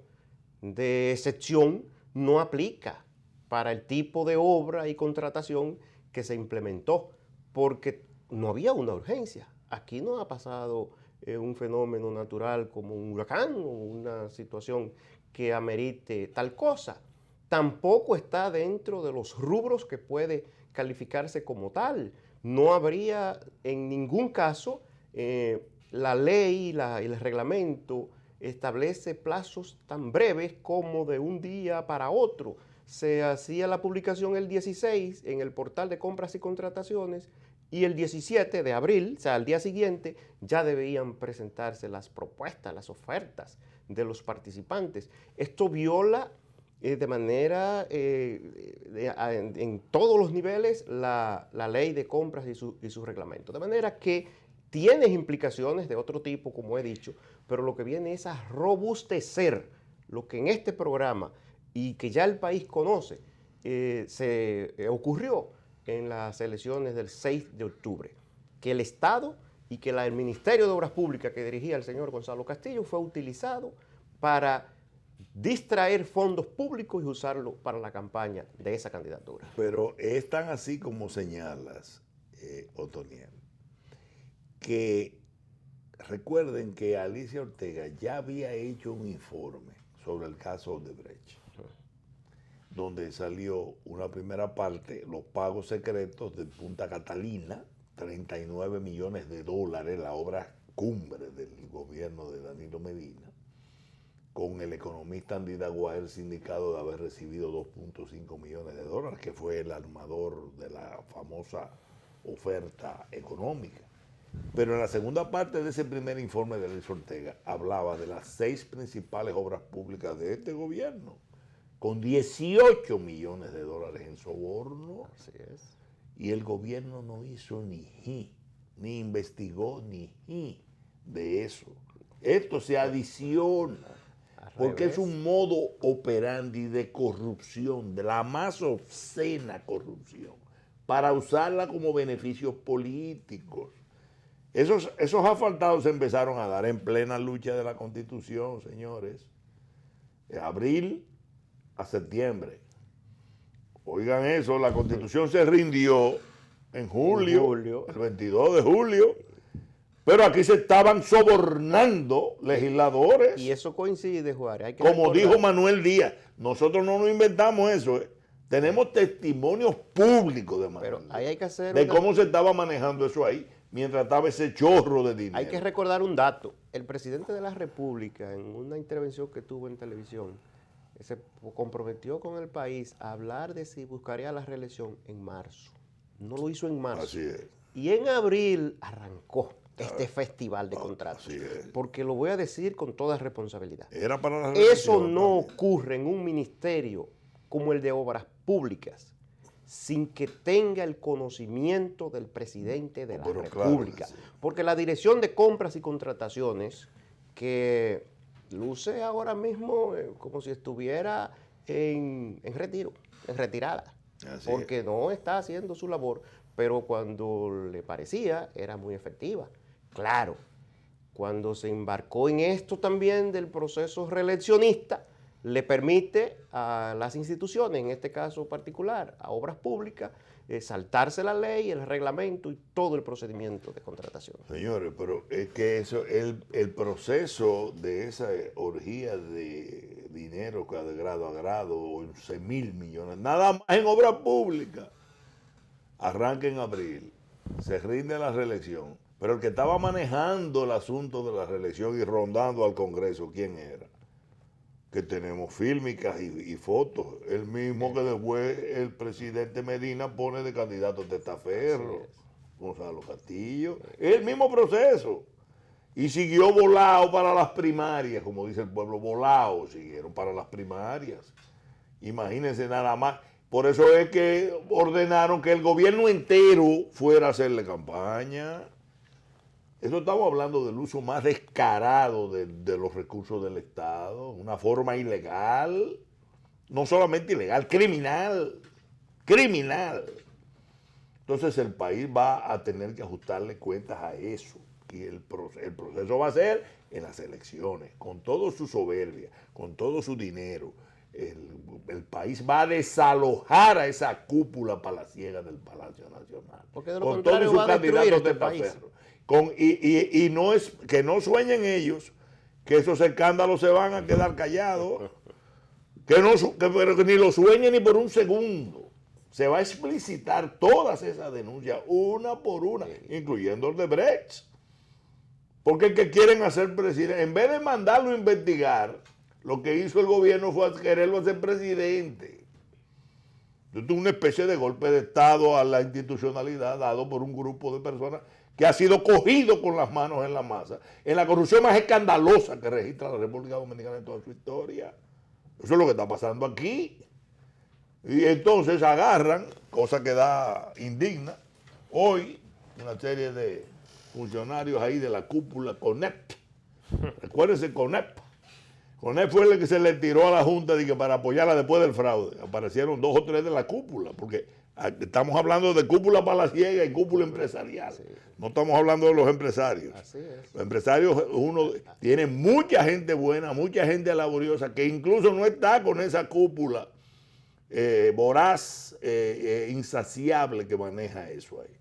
de excepción no aplica para el tipo de obra y contratación que se implementó, porque no había una urgencia. Aquí no ha pasado un fenómeno natural como un huracán o una situación que amerite tal cosa. Tampoco está dentro de los rubros que puede calificarse como tal. No habría en ningún caso, la ley y el reglamento establece plazos tan breves como de un día para otro. Se hacía la publicación el 16 en el portal de compras y contrataciones y el 17 de abril, o sea, al día siguiente, ya debían presentarse las propuestas, las ofertas de los participantes. Esto viola de manera, en todos los niveles, la ley de compras y su reglamento. De manera que tiene implicaciones de otro tipo, como he dicho, pero lo que viene es a robustecer lo que en este programa y que ya el país conoce, se ocurrió en las elecciones del 6 de octubre, que el Estado y que el Ministerio de Obras Públicas que dirigía el señor Gonzalo Castillo fue utilizado para distraer fondos públicos y usarlo para la campaña de esa candidatura. Pero es tan así como señalas, Otoniel, que recuerden que Alicia Ortega ya había hecho un informe sobre el caso Odebrecht, donde salió una primera parte, los pagos secretos de Punta Catalina, 39 millones de dólares, la obra cumbre del gobierno de Danilo Medina, con el economista Andy Daguaer sindicado de haber recibido 2.5 millones de dólares, que fue el armador de la famosa oferta económica. Pero en la segunda parte de ese primer informe de Alicia Ortega hablaba de las 6 principales obras públicas de este gobierno, con 18 millones de dólares en soborno. Así es. Y el gobierno no hizo ni investigó ni de eso. Esto se adiciona, porque es un modo operandi de corrupción, de la más obscena corrupción, para usarla como beneficios políticos. Esos asfaltados se empezaron a dar en plena lucha de la Constitución, señores. De abril a septiembre. Oigan eso, la Constitución se rindió en julio, el 22 de julio, pero aquí se estaban sobornando legisladores. Y eso coincide, Juárez. Hay que como recordar. dijo Manuel Díaz, nosotros no nos inventamos eso. Tenemos testimonios públicos de Manuel Pero ahí hay que hacer de cómo se estaba manejando eso ahí, mientras estaba ese chorro de dinero. Hay que recordar un dato. El presidente de la República, en una intervención que tuvo en televisión, se comprometió con el país a hablar de si buscaría la reelección en marzo. No lo hizo en marzo. Así es. Y en abril arrancó este festival de contratos. Así es. Porque lo voy a decir con toda responsabilidad. Era para la Eso reelección no también. ocurre en un ministerio como el de Obras Públicas sin que tenga el conocimiento del presidente de la Pero República. claro, sí. Porque la Dirección de Compras y Contrataciones, que luce ahora mismo como si estuviera en retiro, en retirada, Así porque es. no está haciendo su labor, pero cuando le parecía era muy efectiva. Claro, cuando se embarcó en esto también del proceso reeleccionista, le permite a las instituciones, en este caso particular, a Obras Públicas, saltarse la ley, el reglamento y todo el procedimiento de contratación. Señores, pero es que eso, el proceso de esa orgía de dinero que de grado a grado, 11.000 millones, nada más en obras públicas, arranca en abril, se rinde la reelección, pero el que estaba manejando el asunto de la reelección y rondando al Congreso, ¿quién era? que tenemos fílmicas y fotos. El mismo que después el presidente Medina pone de candidato a testaferro, Gonzalo Castillo. El mismo proceso. Y siguió volado para las primarias, como dice el pueblo, volado siguieron para las primarias. Imagínense nada más. Por eso es que ordenaron que el gobierno entero fuera a hacerle campaña. Eso estamos hablando del uso más descarado de los recursos del Estado, una forma ilegal, no solamente ilegal, criminal. Entonces el país va a tener que ajustarle cuentas a eso. Y el proceso va a ser en las elecciones, con toda su soberbia, con todo su dinero. El país va a desalojar a esa cúpula palaciega del Palacio Nacional. Porque de lo con contrario todos sus va a destruir candidatos este país. testaferros. Y no es que no sueñen ellos que esos escándalos se van a quedar callados, pero que ni lo sueñen ni por un segundo. Se va a explicitar todas esas denuncias, una por una, incluyendo el de Brecht. Porque el que quieren hacer presidente, en vez de mandarlo a investigar, lo que hizo el gobierno fue quererlo hacer presidente. Entonces, una especie de golpe de Estado a la institucionalidad dado por un grupo de personas que ha sido cogido con las manos en la masa, en la corrupción más escandalosa que registra la República Dominicana en toda su historia. Eso es lo que está pasando aquí. Y entonces agarran, cosa que indigna, hoy una serie de funcionarios ahí de la cúpula CONEP. Recuérdense CONEP. CONEP fue el que se le tiró a la Junta para apoyarla después del fraude. Aparecieron 2 o 3 de la cúpula, porque estamos hablando de cúpula palaciega y cúpula empresarial. Sí. No estamos hablando de los empresarios. Así es. Los empresarios, uno tiene mucha gente buena, mucha gente laboriosa, que incluso no está con esa cúpula voraz, insaciable que maneja eso ahí.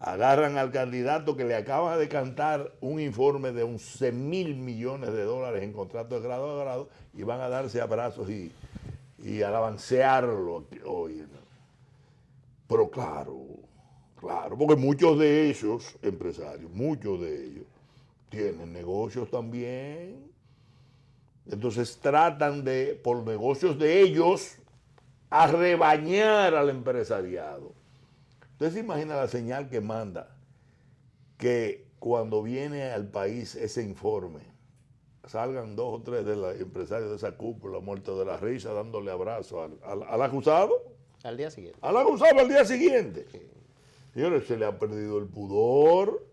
Agarran al candidato que le acaba de cantar un informe de 11,000 millones de dólares en contrato de grado a grado y van a darse abrazos y alabancearlo hoy. Pero claro, porque muchos de esos empresarios, muchos de ellos, tienen negocios también. Entonces tratan de, por negocios de ellos, arrebañar al empresariado. Usted se imagina la señal que manda que cuando viene al país ese informe, salgan 2 o 3 de los empresarios de esa cúpula muertos de la risa dándole abrazo al acusado. Al día siguiente. Al acusado al día siguiente. Sí. Señores, se le ha perdido el pudor.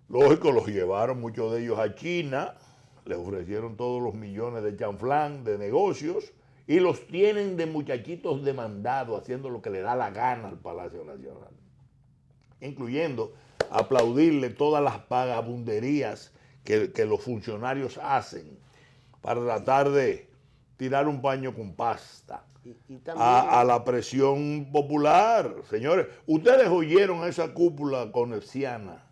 Lógico, los llevaron muchos de ellos a China, les ofrecieron todos los millones de chanflán, de negocios, y los tienen de muchachitos demandados, haciendo lo que le da la gana al Palacio Nacional. Incluyendo aplaudirle todas las vagabunderías que los funcionarios hacen para tratar de tirar un paño con pasta y a la presión popular. Señores, ustedes oyeron a esa cúpula conepciana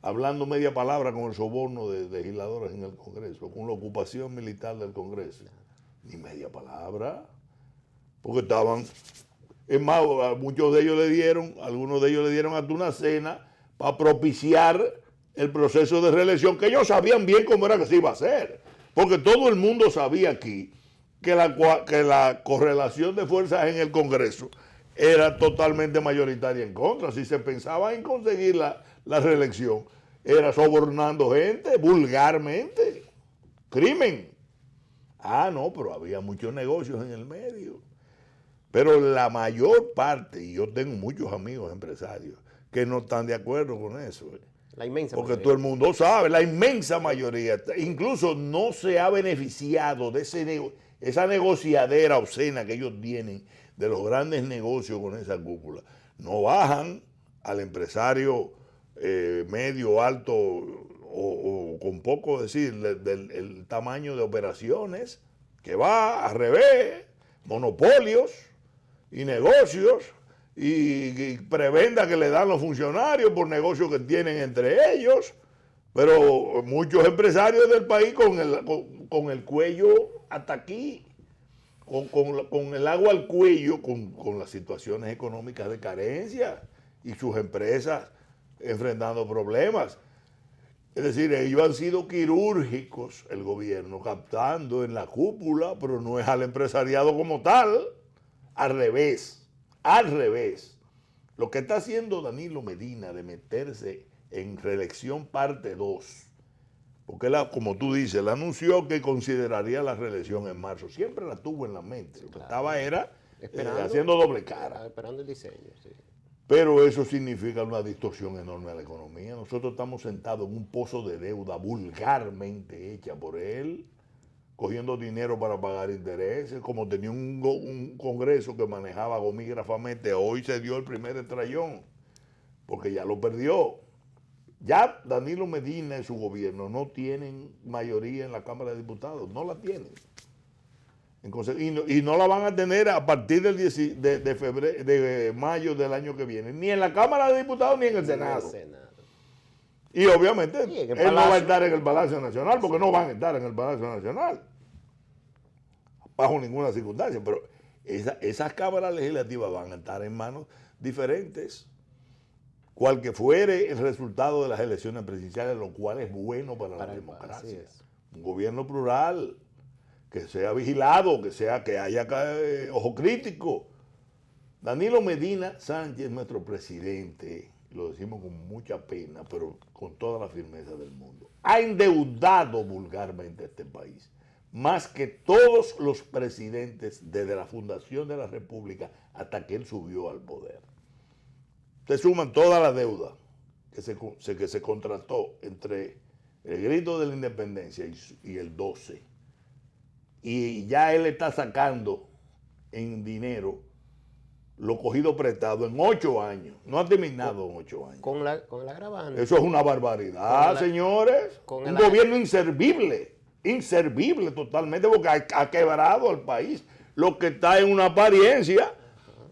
hablando media palabra con el soborno de legisladores en el Congreso, con la ocupación militar del Congreso. Ni media palabra, porque estaban, es más, algunos de ellos le dieron hasta una cena para propiciar el proceso de reelección, que ellos sabían bien cómo era que se iba a hacer, porque todo el mundo sabía aquí que la correlación de fuerzas en el Congreso era totalmente mayoritaria en contra. Si se pensaba en conseguir la reelección, era sobornando gente vulgarmente, crimen. No, pero había muchos negocios en el medio. Pero la mayor parte, y yo tengo muchos amigos empresarios, que no están de acuerdo con eso. La inmensa Porque mayoría. todo el mundo sabe, la inmensa mayoría, incluso no se ha beneficiado de esa negociadera obscena que ellos tienen, de los grandes negocios con esa cúpula. No bajan al empresario medio, alto, o con poco decir, el tamaño de operaciones, que va al revés, monopolios y negocios y prebenda que le dan los funcionarios por negocios que tienen entre ellos, pero muchos empresarios del país con el cuello hasta aquí, con el agua al cuello, con las situaciones económicas de carencia y sus empresas enfrentando problemas. Es decir, ellos han sido quirúrgicos, el gobierno, captando en la cúpula, pero no es al empresariado como tal. Al revés, al revés. Lo que está haciendo Danilo Medina de meterse en reelección parte 2, porque él, como tú dices, él anunció que consideraría la reelección en marzo. Siempre la tuvo en la mente. Lo que estaba era haciendo doble cara. Esperando el diseño, sí. Pero eso significa una distorsión enorme a la economía. Nosotros estamos sentados en un pozo de deuda vulgarmente hecha por él, cogiendo dinero para pagar intereses. Como tenía un Congreso que manejaba gomígrafamente, hoy se dio el primer estrellón, porque ya lo perdió. Ya Danilo Medina y su gobierno no tienen mayoría en la Cámara de Diputados, no la tienen. Y no la van a tener a partir del de mayo del año que viene, ni en la Cámara de Diputados ni en el Senado. Y obviamente él no va a estar en el Palacio Nacional, porque no van a estar en el Palacio Nacional, bajo ninguna circunstancia. Pero esas cámaras legislativas van a estar en manos diferentes, cual que fuere el resultado de las elecciones presidenciales, lo cual es bueno para la democracia. Un gobierno plural, que sea vigilado, que haya ojo crítico. Danilo Medina Sánchez, nuestro presidente, lo decimos con mucha pena, pero con toda la firmeza del mundo, ha endeudado vulgarmente a este país, más que todos los presidentes desde la fundación de la República hasta que él subió al poder. Se suman toda la deuda que se contrató entre el grito de la independencia y el 12. Y ya él está sacando en dinero lo cogido prestado en 8 años. No ha terminado en 8 años. Con el agravante. Eso es una barbaridad, señores. Un gobierno inservible. Inservible totalmente, porque ha quebrado al país. Lo que está en una apariencia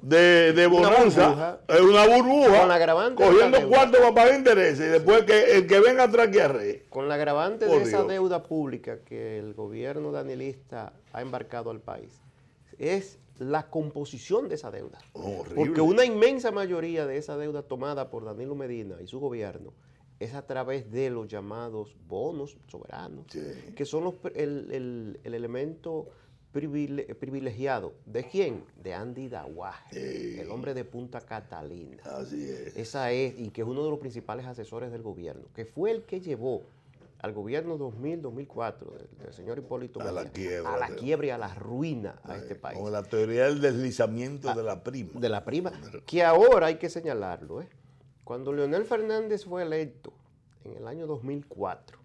de bonanza, es una burbuja, con la agravante cogiendo cuarto para pagar intereses, y después que el que venga atrás que arre. Con la agravante de esa deuda pública que el gobierno danilista ha embarcado al país, es la composición de esa deuda. Porque una inmensa mayoría de esa deuda tomada por Danilo Medina y su gobierno es a través de los llamados bonos soberanos, que son el elemento privilegiado. ¿De quién? De Andy Dawaje, el hombre de Punta Catalina. Así es. Esa es, y que es uno de los principales asesores del gobierno, que fue el que llevó al gobierno 2000-2004 del señor Hipólito Mejía, a la quiebra y a la ruina a este país. Con la teoría del deslizamiento de la prima. De la prima, que ahora hay que señalarlo. Cuando Leonel Fernández fue electo en el año 2004,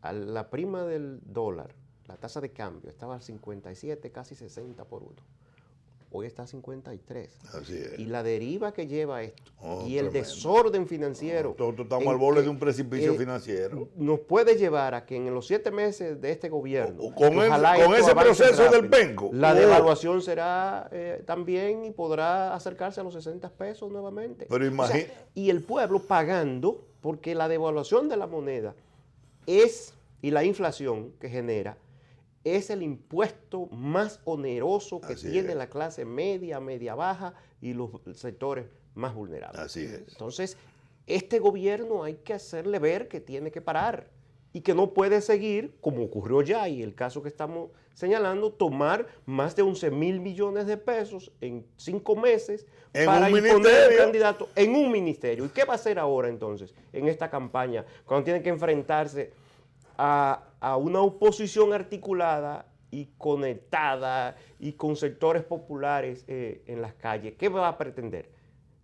a la prima del dólar, la tasa de cambio estaba al 57, casi 60 por 1. Hoy está a 53. Así es. Y la deriva que lleva esto y el desorden financiero. Nosotros estamos al borde de un precipicio financiero. Nos puede llevar a que en los 7 meses de este gobierno, con ese proceso rápido, del penco, la devaluación será también y podrá acercarse a los 60 pesos nuevamente. Pero imagínate. Y el pueblo pagando, porque la devaluación de la moneda y la inflación que genera, es el impuesto más oneroso que tiene la clase media, media baja y los sectores más vulnerables. Así es. Entonces, este gobierno hay que hacerle ver que tiene que parar y que no puede seguir, como ocurrió ya y el caso que estamos señalando, tomar más de 11,000 millones de pesos en 5 meses para imponer un candidato en un ministerio. ¿Y qué va a hacer ahora entonces en esta campaña cuando tiene que enfrentarse a una oposición articulada y conectada y con sectores populares en las calles? ¿Qué va a pretender?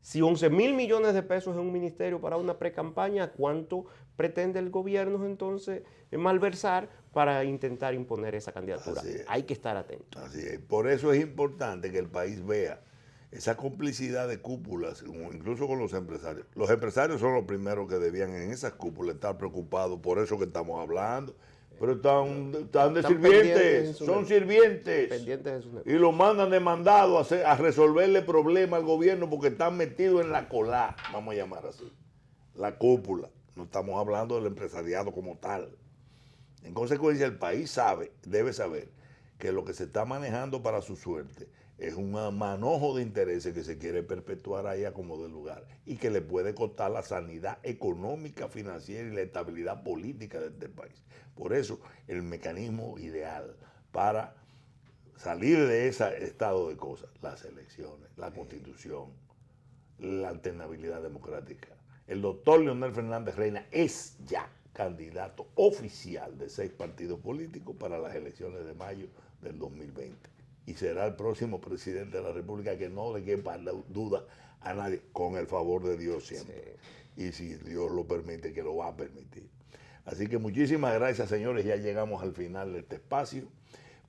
Si 11,000 millones de pesos en un ministerio para una pre-campaña, ¿cuánto pretende el gobierno entonces malversar para intentar imponer esa candidatura? Hay que estar atentos. Así es. Por eso es importante que el país vea esa complicidad de cúpulas, incluso con los empresarios. Los empresarios son los primeros que debían en esas cúpulas estar preocupados por eso que estamos hablando. Pero están de sirvientes, son sirvientes. Pendientes de sus y los mandan de mandado a resolverle problemas al gobierno porque están metidos en la cola, vamos a llamar así. La cúpula. No estamos hablando del empresariado como tal. En consecuencia, el país debe saber que lo que se está manejando para su suerte es un manojo de intereses que se quiere perpetuar ahí a como de lugar y que le puede costar la sanidad económica, financiera y la estabilidad política de este país. Por eso, el mecanismo ideal para salir de ese estado de cosas, las elecciones, la Constitución, la alternabilidad democrática. El doctor Leonel Fernández Reina es ya candidato oficial de 6 partidos políticos para las elecciones de mayo del 2020. Y será el próximo presidente de la República, que no le quepa duda a nadie, con el favor de Dios siempre. Sí. Y si Dios lo permite, que lo va a permitir. Así que muchísimas gracias, señores. Ya llegamos al final de este espacio,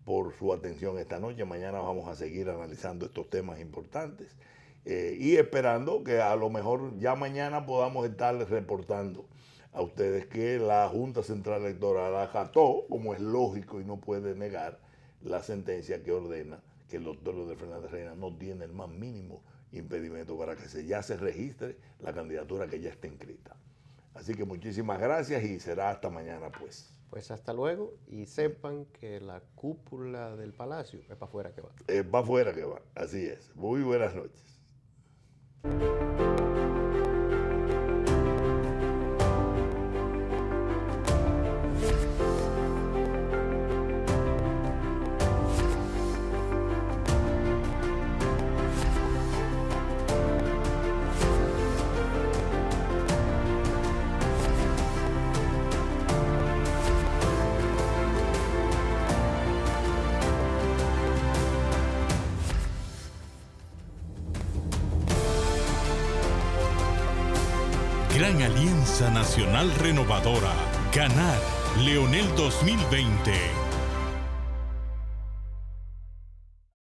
por su atención esta noche. Mañana vamos a seguir analizando estos temas importantes y esperando que a lo mejor ya mañana podamos estarles reportando a ustedes que la Junta Central Electoral acató, como es lógico y no puede negar, la sentencia que ordena que el doctor Leonel Fernández Reina no tiene el más mínimo impedimento para que ya se registre la candidatura que ya está inscrita. Así que muchísimas gracias y será hasta mañana, pues. Pues hasta luego, y sepan que la cúpula del Palacio es para afuera que va. Es para afuera que va, así es. Muy buenas noches. Gran Alianza Nacional Renovadora. Ganar. Leonel 2020.